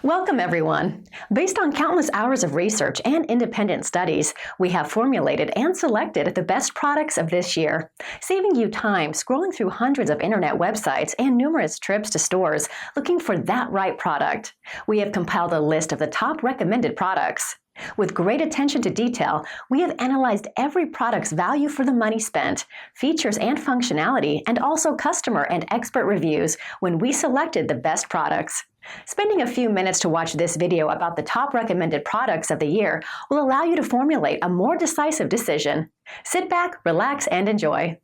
Welcome, everyone. Based on countless hours of research and independent studies, we have formulated and selected the best products of this year, saving you time scrolling through hundreds of internet websites and numerous trips to stores looking for that right product. We have compiled a list of the top recommended products. With great attention to detail, we have analyzed every product's value for the money spent, features and functionality, and also customer and expert reviews when we selected the best products. Spending a few minutes to watch this video about the top recommended products of the year will allow you to formulate a more decisive decision. Sit back, relax, and enjoy.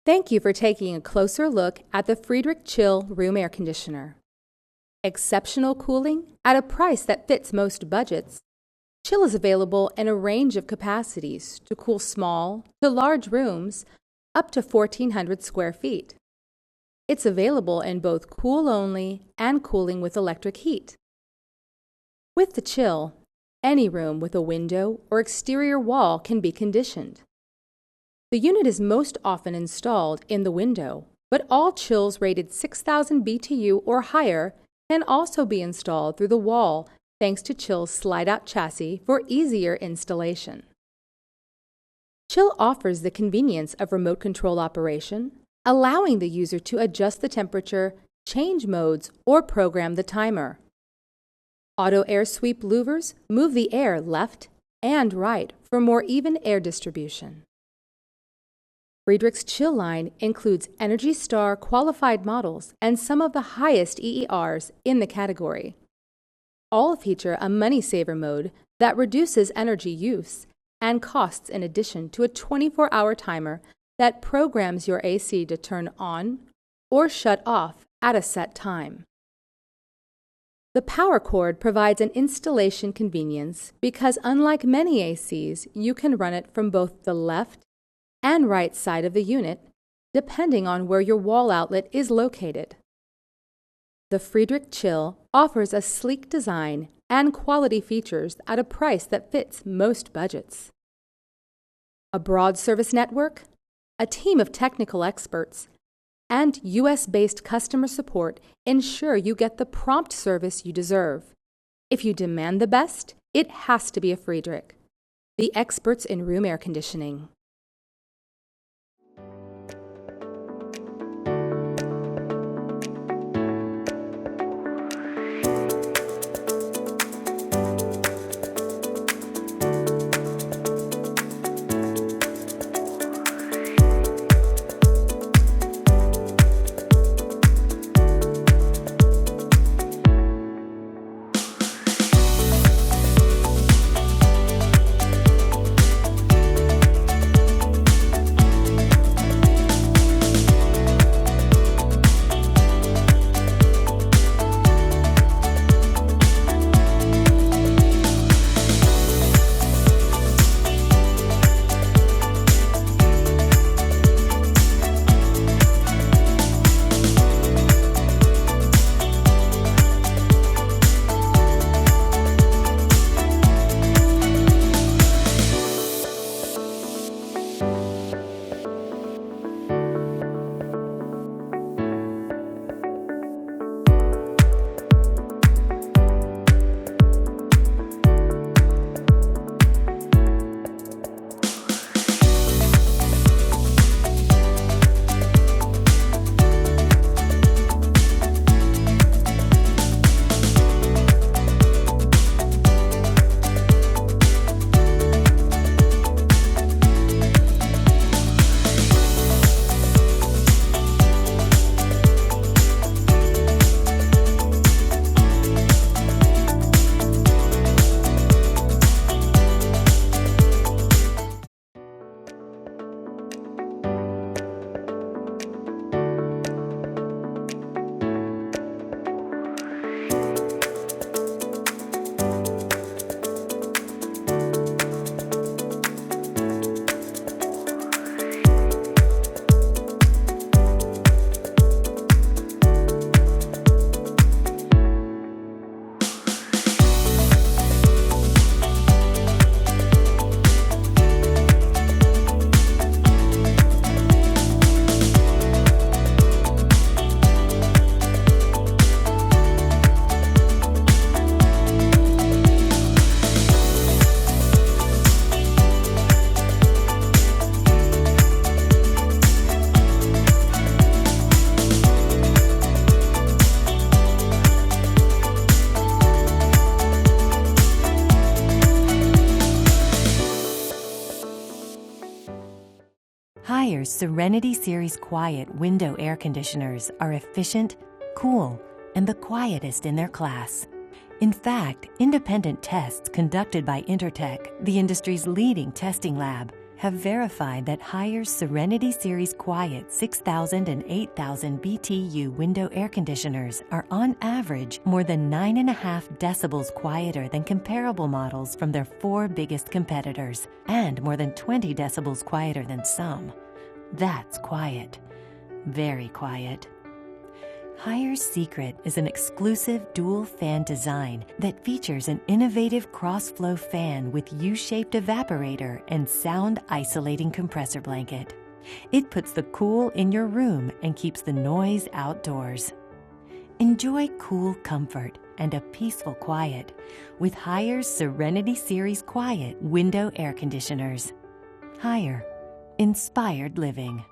Thank you for taking a closer look at the Friedrich Chill room air conditioner. Exceptional cooling at a price that fits most budgets. Chill is available in a range of capacities to cool small to large rooms up to 1,400 square feet. It's available in both cool-only and cooling with electric heat. With the Chill, any room with a window or exterior wall can be conditioned. The unit is most often installed in the window, but all chills rated 6,000 BTU or higher can also be installed through the wall thanks to Chill's slide-out chassis for easier installation. Chill offers the convenience of remote control operation, allowing the user to adjust the temperature, change modes, or program the timer. Auto air sweep louvers move the air left and right for more even air distribution. Friedrich's Chill line includes ENERGY STAR qualified models and some of the highest EERs in the category. All feature a money saver mode that reduces energy use and costs in addition to a 24-hour timer that programs your AC to turn on or shut off at a set time. The power cord provides an installation convenience because unlike many ACs, you can run it from both the left and right side of the unit, depending on where your wall outlet is located. The Friedrich Chill offers a sleek design and quality features at a price that fits most budgets. A broad service network, a team of technical experts, and US-based customer support ensure you get the prompt service you deserve. If you demand the best, it has to be a Friedrich, the experts in room air conditioning. Haire's Serenity Series Quiet window air conditioners are efficient, cool, and the quietest in their class. In fact, independent tests conducted by Intertech, the industry's leading testing lab, have verified that Haire's Serenity Series Quiet 6000 and 8000 BTU window air conditioners are on average more than 9.5 decibels quieter than comparable models from their 4 biggest competitors, and more than 20 decibels quieter than some. That's quiet. Very quiet. Haire's secret is an exclusive dual fan design that features an innovative cross-flow fan with U-shaped evaporator and sound-isolating compressor blanket. It puts the cool in your room and keeps the noise outdoors. Enjoy cool comfort and a peaceful quiet with Haire's Serenity Series Quiet window air conditioners. Haier, inspired living.